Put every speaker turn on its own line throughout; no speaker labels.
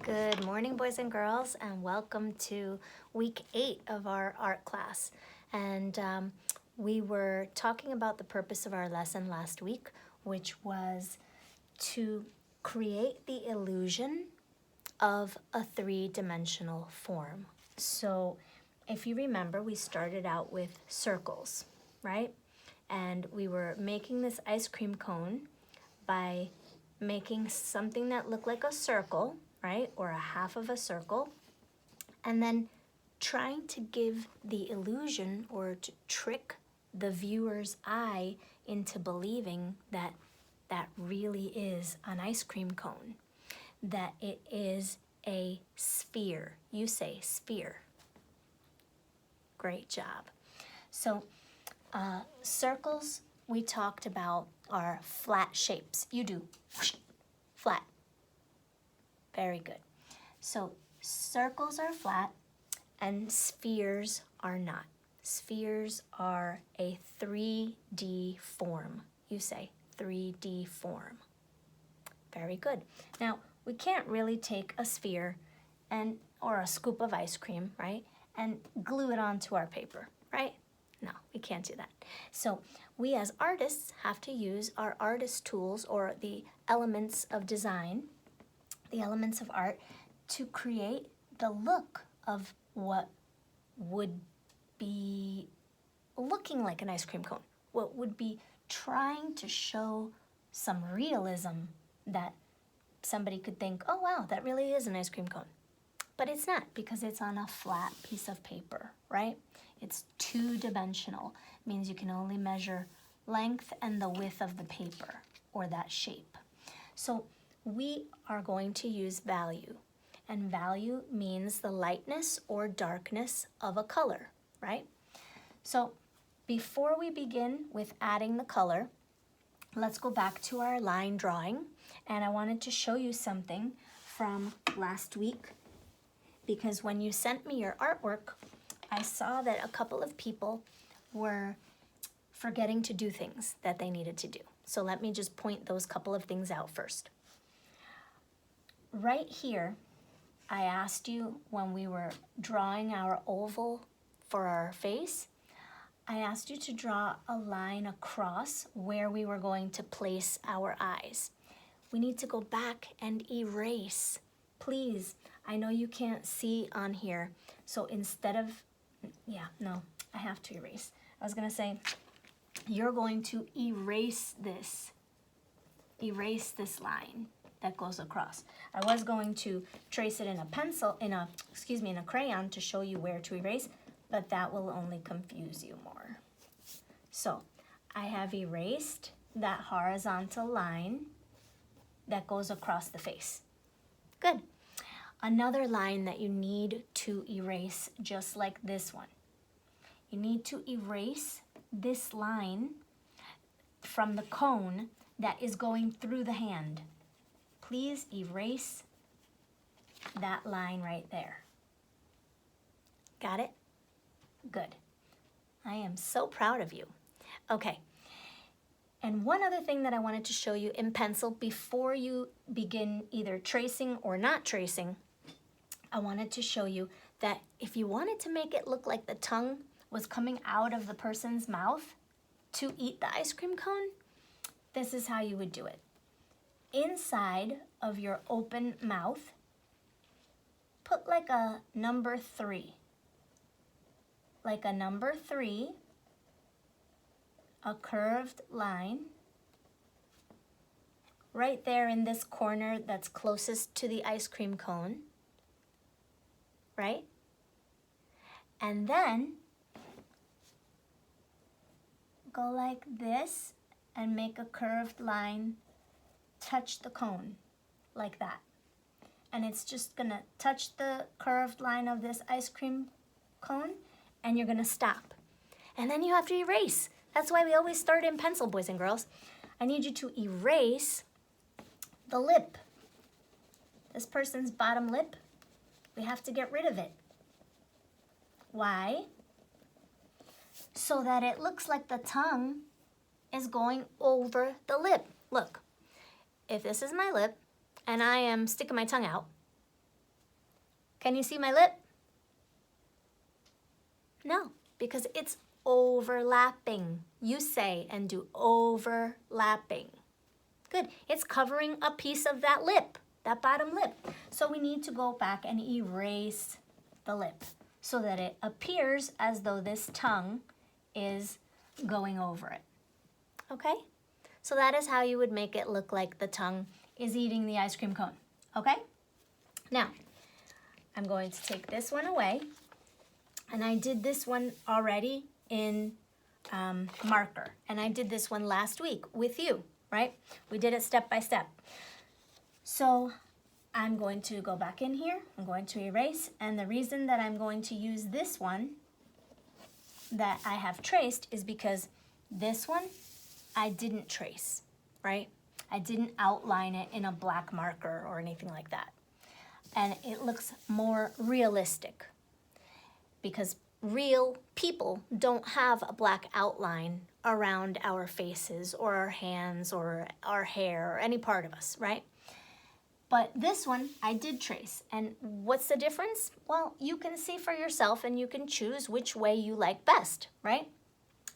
Good morning, boys and girls, and welcome to week 8 of our art class. And we were talking about the purpose of our lesson last week, which was to create the illusion of a three-dimensional form. So if you remember, we started out with circles, right? And we were making this ice cream cone by making something that looked like a circle, right? Or a half of a circle, and then trying to give the illusion or to trick the viewer's eye into believing that that really is an ice cream cone, that it is a sphere. You say sphere. Great job. So circles we talked about are flat shapes. You do flat. Very good. So circles are flat and spheres are not. Spheres are a 3D form. You say 3D form. Very good. Now, we can't really take a sphere or a scoop of ice cream, right, and glue it onto our paper, right? No, we can't do that. So we as artists have to use our artist tools or the elements of design, the elements of art, to create the look of what would be looking like an ice cream cone, what would be trying to show some realism that somebody could think, oh wow, that really is an ice cream cone. But it's not, because it's on a flat piece of paper, right? It's two-dimensional. It means you can only measure length and the width of the paper or that shape. So we are going to use value, and value means the lightness or darkness of a color, right? So before we begin with adding the color, let's go back to our line drawing, and I wanted to show you something from last week, because when you sent me your artwork, I saw that a couple of people were forgetting to do things that they needed to do. So let me just point those couple of things out first. Right here, I asked you when we were drawing our oval for our face, I asked you to draw a line across where we were going to place our eyes. We need to go back and erase. Please, I know you can't see on here, so instead of, I have to erase. I was gonna say, you're going to erase this line that goes across. I was going to trace it in a crayon to show you where to erase, but that will only confuse you more. So I have erased that horizontal line that goes across the face. Good. Another line that you need to erase, just like this one. You need to erase this line from the cone that is going through the hand. Please erase that line right there. Got it? Good. I am so proud of you. Okay. And one other thing that I wanted to show you in pencil before you begin either tracing or not tracing, I wanted to show you that if you wanted to make it look like the tongue was coming out of the person's mouth to eat the ice cream cone, this is how you would do it. Inside of your open mouth, put like a number 3. Like a number 3, a curved line, right there in this corner that's closest to the ice cream cone, right? And then go like this and make a curved line touch the cone like that. And it's just gonna touch the curved line of this ice cream cone, and you're gonna stop. And then you have to erase. That's why we always start in pencil, boys and girls. I need you to erase the lip. This person's bottom lip, we have to get rid of it. Why? So that it looks like the tongue is going over the lip. Look, if this is my lip and I am sticking my tongue out, Can you see my lip? No, because it's overlapping. You say and do overlapping. Good. It's covering a piece of that lip, that bottom lip. So we need to go back and erase the lip so that it appears as though this tongue is going over it. Okay? So that is how you would make it look like the tongue is eating the ice cream cone. Okay? Now, I'm going to take this one away. And I did this one already in marker. And I did this one last week with you, right? We did it step by step. So I'm going to go back in here. I'm going to erase. And the reason that I'm going to use this one that I have traced is because this one I didn't trace, right? I didn't outline it in a black marker or anything like that. And it looks more realistic because real people don't have a black outline around our faces or our hands or our hair or any part of us, right? But this one I did trace. And what's the difference? Well, you can see for yourself and you can choose which way you like best, right?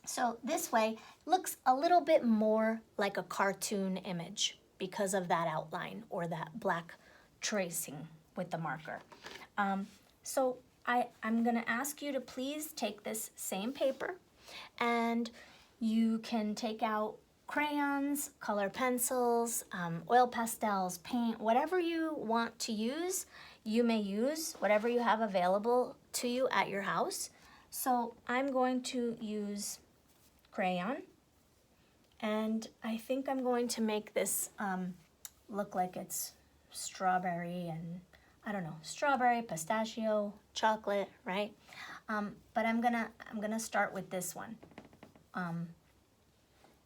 So this way looks a little bit more like a cartoon image because of that outline or that black tracing with the marker. So I'm gonna ask you to please take this same paper and you can take out crayons, color pencils, oil pastels, paint, whatever you want to use. You may use whatever you have available to you at your house. So I'm going to use crayon, and I think I'm going to make this look like it's strawberry and I don't know, strawberry, pistachio, chocolate, right? But I'm gonna start with this one.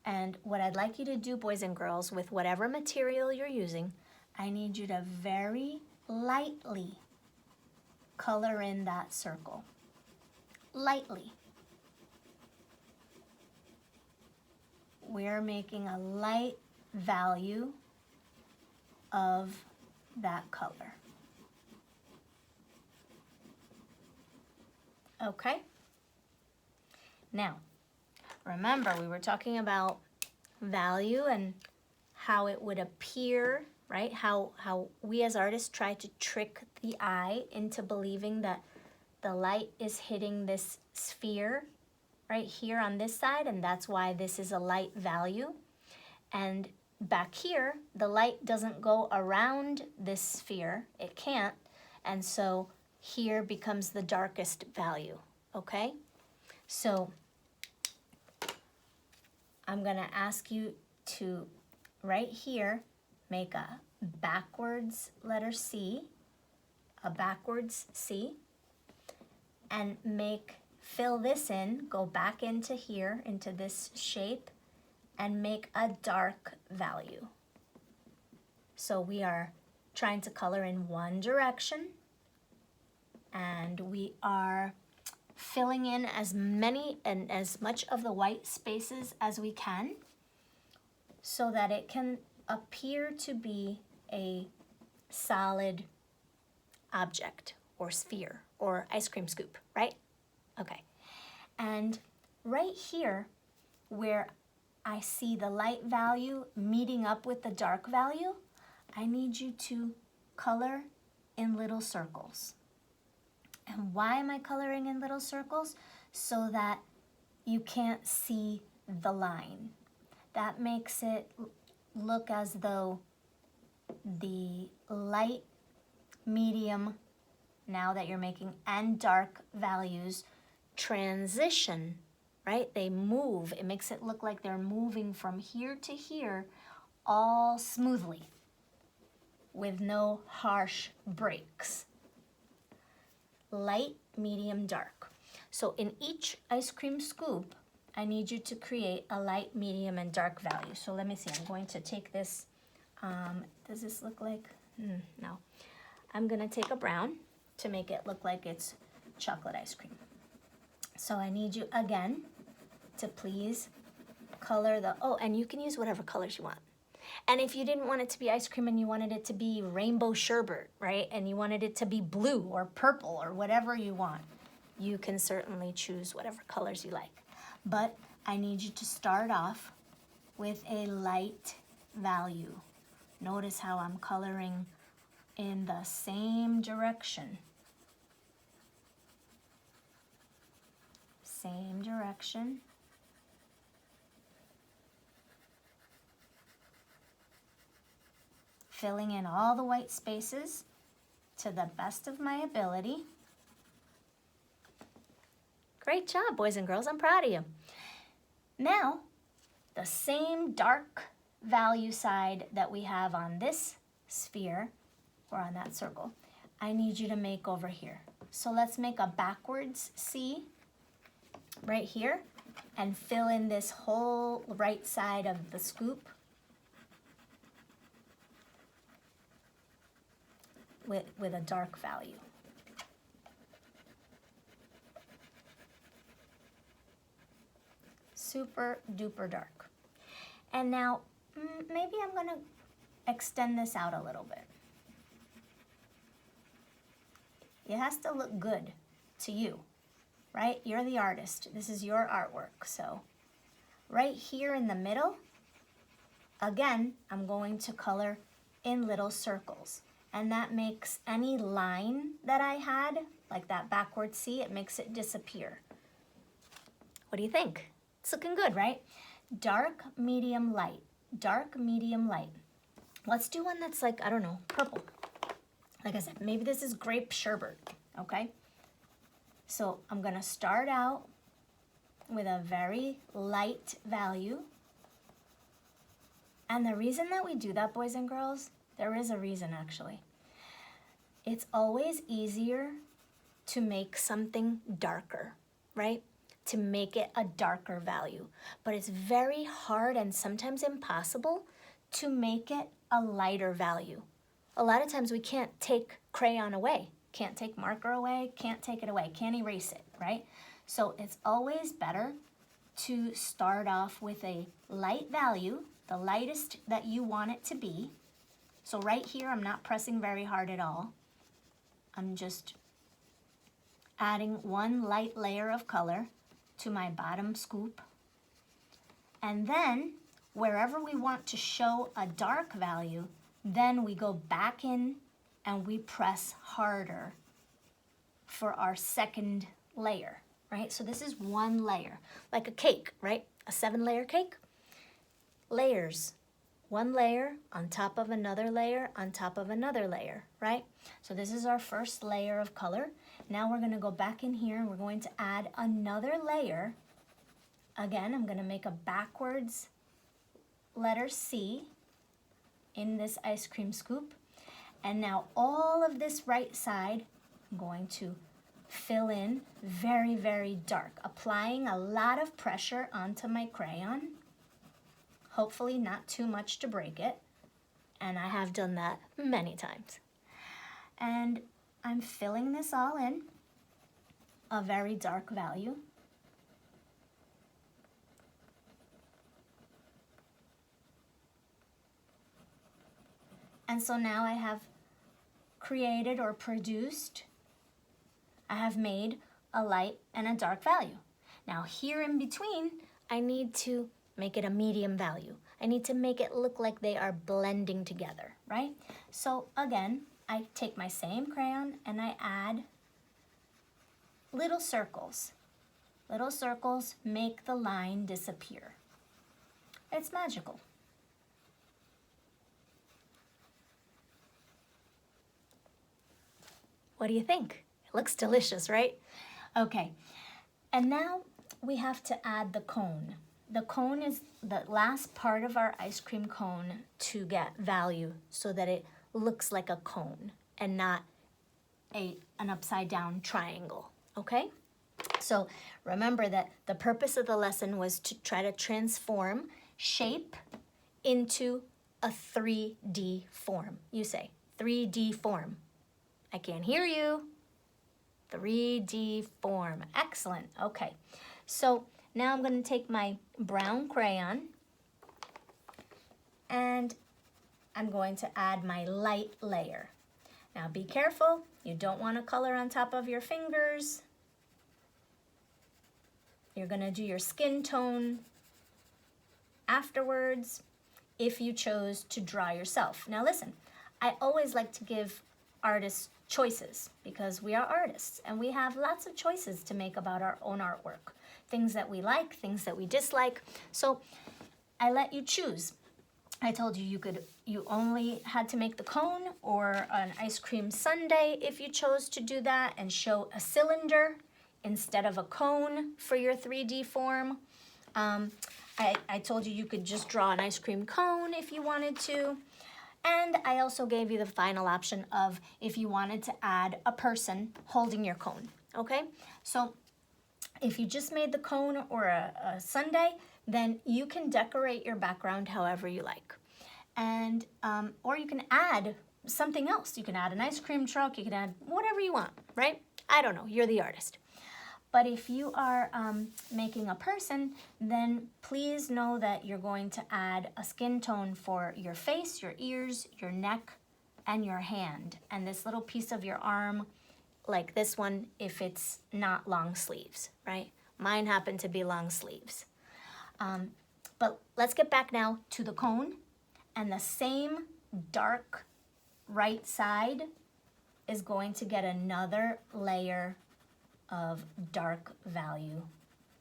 And what I'd like you to do, boys and girls, with whatever material you're using, I need you to very lightly color in that circle. Lightly. We're making a light value of that color. Okay? Now, remember we were talking about value and how it would appear, right? How we as artists try to trick the eye into believing that the light is hitting this sphere right here on this side, and that's why this is a light value. And back here, the light doesn't go around this sphere. It can't. And so here becomes the darkest value, okay? So I'm gonna ask you to, right here, make a backwards letter C, a backwards C, and fill this in, go back into here, into this shape, and make a dark value. So we are trying to color in one direction, and we are filling in as many and as much of the white spaces as we can so that it can appear to be a solid object or sphere or ice cream scoop, right? Okay. And right here where I see the light value meeting up with the dark value, I need you to color in little circles. And why am I coloring in little circles? So that you can't see the line. That makes it look as though the light, medium, now that you're making, and dark values transition, right? They move. It makes it look like they're moving from here to here all smoothly with no harsh breaks. Light, medium, dark. So in each ice cream scoop, I need you to create a light, medium, and dark value. So let me see, I'm going to take this, does this look like, no. I'm gonna take a brown to make it look like it's chocolate ice cream. So I need you again to please color the, oh, and you can use whatever colors you want. And if you didn't want it to be ice cream and you wanted it to be rainbow sherbet, right? And you wanted it to be blue or purple or whatever you want, you can certainly choose whatever colors you like. But I need you to start off with a light value. Notice how I'm coloring in the same direction. Same direction. Filling in all the white spaces to the best of my ability. Great job, boys and girls. I'm proud of you. Now, the same dark value side that we have on this sphere, or on that circle, I need you to make over here. So let's make a backwards C right here and fill in this whole right side of the scoop with a dark value. Super duper dark. And now maybe I'm gonna extend this out a little bit. It has to look good to you, right? You're the artist. This is your artwork. So right here in the middle, again, I'm going to color in little circles. And that makes any line that I had, like that backward C, it makes it disappear. What do you think? It's looking good, right? Dark, medium, light. Dark, medium, light. Let's do one that's like, I don't know, purple. Like I said, maybe this is grape sherbet, okay? So I'm gonna start out with a very light value. And the reason that we do that, boys and girls, there is a reason actually. It's always easier to make something darker, right? To make it a darker value. But it's very hard and sometimes impossible to make it a lighter value. A lot of times we can't take crayon away, can't take marker away, can't take it away, can't erase it, right? So it's always better to start off with a light value, the lightest that you want it to be. So right here, I'm not pressing very hard at all. I'm just adding one light layer of color to my bottom scoop. And then wherever we want to show a dark value, then we go back in and we press harder for our second layer, right? So this is one layer, like a cake, right? A 7-layer cake. Layers. One layer on top of another layer on top of another layer, right? So this is our first layer of color. Now we're gonna go back in here and we're going to add another layer. Again, I'm gonna make a backwards letter C in this ice cream scoop. And now all of this right side, I'm going to fill in very, very dark, applying a lot of pressure onto my crayon. Hopefully not too much to break it. And I have done that many times. And I'm filling this all in, a very dark value. And so now I have created or produced, I have made a light and a dark value. Now here in between, I need to make it a medium value. I need to make it look like they are blending together, right? So again, I take my same crayon and I add little circles. Little circles make the line disappear. It's magical. What do you think? It looks delicious, right? Okay, and now we have to add the cone. The cone is the last part of our ice cream cone to get value so that it looks like a cone and not an upside down triangle, okay? So remember that the purpose of the lesson was to try to transform shape into a 3D form. You say 3D form. I can't hear you. 3D form. Excellent. Okay. So now I'm going to take my brown crayon and I'm going to add my light layer. Now be careful, you don't want to color on top of your fingers. You're going to do your skin tone afterwards if you chose to draw yourself. Now listen, I always like to give artists choices because we are artists and we have lots of choices to make about our own artwork. Things that we like, things that we dislike. So I let you choose. I told you you only had to make the cone or an ice cream sundae if you chose to do that and show a cylinder instead of a cone for your 3D form. I told you could just draw an ice cream cone if you wanted to. And I also gave you the final option of if you wanted to add a person holding your cone, okay? So if you just made the cone or a sundae, then you can decorate your background however you like. And, or you can add something else. You can add an ice cream truck, you can add whatever you want, right? I don't know, you're the artist. But if you are making a person, then please know that you're going to add a skin tone for your face, your ears, your neck, and your hand. And this little piece of your arm, like this one, if it's not long sleeves, right? Mine happen to be long sleeves. But let's get back now to the cone. And the same dark right side is going to get another layer of dark value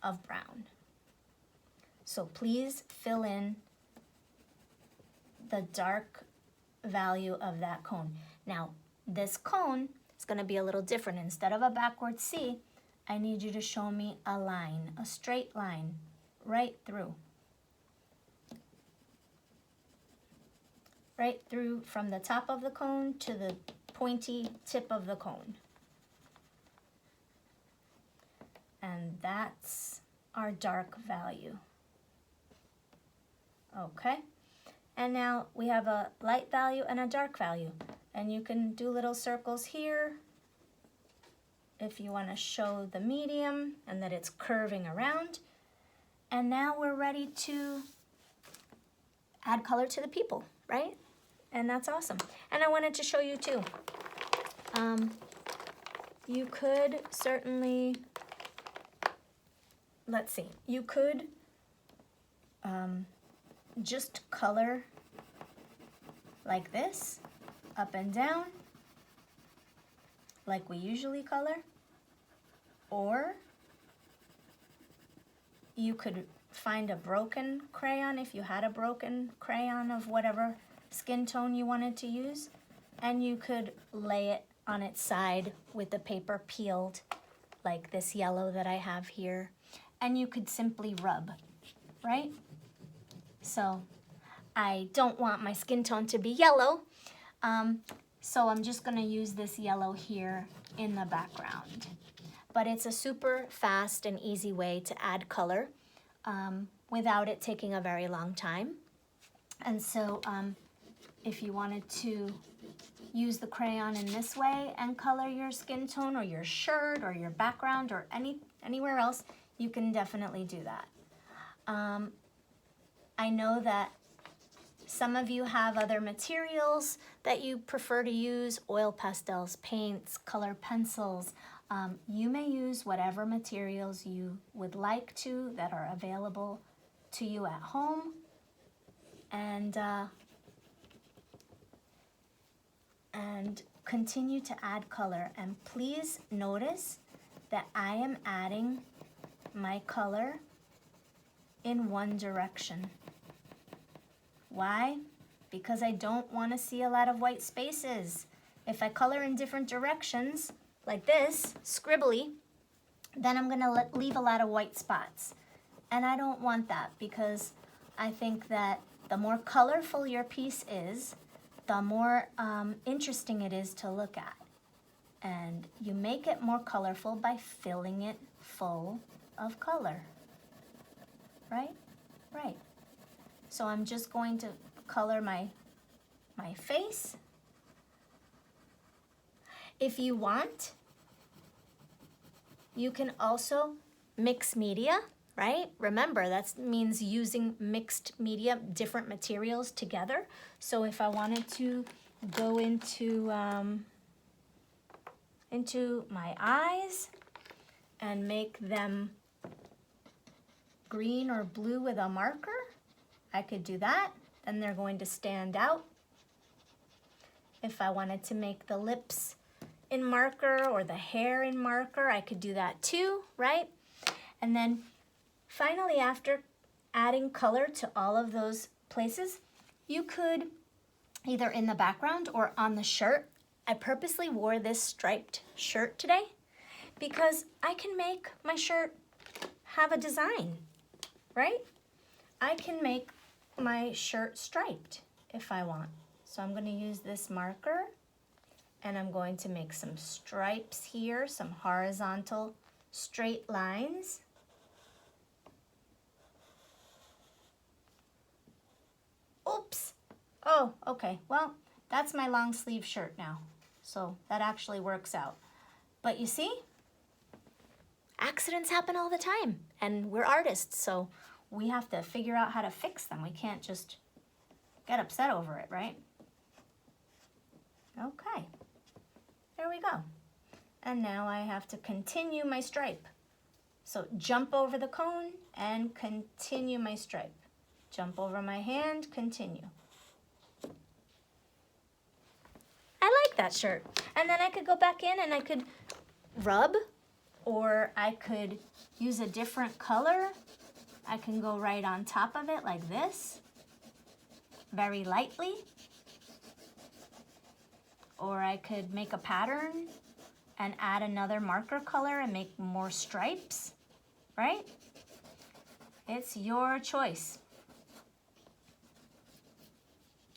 of brown. So please fill in the dark value of that cone. Now, this cone is going to be a little different. Instead of a backward C, I need you to show me a line, a straight line, right through. Right through from the top of the cone to the pointy tip of the cone. And that's our dark value. Okay, and now we have a light value and a dark value. And you can do little circles here if you want to show the medium and that it's curving around. And now we're ready to add color to the people, right? And that's awesome. And I wanted to show you too. You could certainly, let's see, you could just color like this, up and down, like we usually color. Or you could find a broken crayon if you had a broken crayon of whatever skin tone you wanted to use, and you could lay it on its side with the paper peeled, like this yellow that I have here, and you could simply rub, right? So I don't want my skin tone to be yellow, so I'm just gonna use this yellow here in the background. But it's a super fast and easy way to add color without it taking a very long time. And so if you wanted to use the crayon in this way and color your skin tone or your shirt or your background or anywhere else, you can definitely do that. I know that some of you have other materials that you prefer to use, oil pastels, paints, color pencils. You may use whatever materials you would like to that are available to you at home. And continue to add color. And please notice that I am adding my color in one direction. Why? Because I don't want to see a lot of white spaces. If I color in different directions, like this, scribbly, then I'm gonna leave a lot of white spots. And I don't want that because I think that the more colorful your piece is, the more interesting it is to look at. And you make it more colorful by filling it full of color. Right? Right. So I'm just going to color my face. If you want, you can also mix media. right? Remember, that means using mixed media, different materials together. So if I wanted to go into my eyes and make them green or blue with a marker, I could do that. Then they're going to stand out. If I wanted to make the lips in marker or the hair in marker, I could do that too, right? And then finally, after adding color to all of those places, you could either in the background or on the shirt. I purposely wore this striped shirt today because I can make my shirt have a design, right? I can make my shirt striped if I want. So I'm going to use this marker and I'm going to make some stripes here, some horizontal straight lines. Oops. Oh, okay. Well, that's my long sleeve shirt now. So that actually works out. But you see, accidents happen all the time and we're artists, so we have to figure out how to fix them. We can't just get upset over it, right? Okay, there we go. And now I have to continue my stripe. So jump over the cone and continue my stripe. Jump over my hand, continue. I like that shirt. And then I could go back in and I could rub, or I could use a different color. I can go right on top of it like this, very lightly. Or I could make a pattern and add another marker color and make more stripes, right? It's your choice.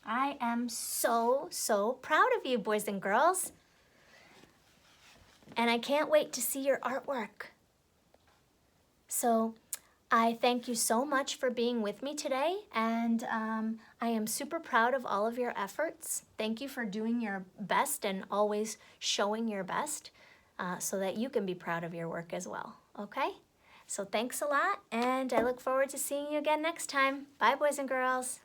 I am so, so proud of you, boys and girls. And I can't wait to see your artwork. So I thank you so much for being with me today, and I am super proud of all of your efforts. Thank you for doing your best and always showing your best so that you can be proud of your work as well, okay? So thanks a lot, and I look forward to seeing you again next time. Bye, boys and girls.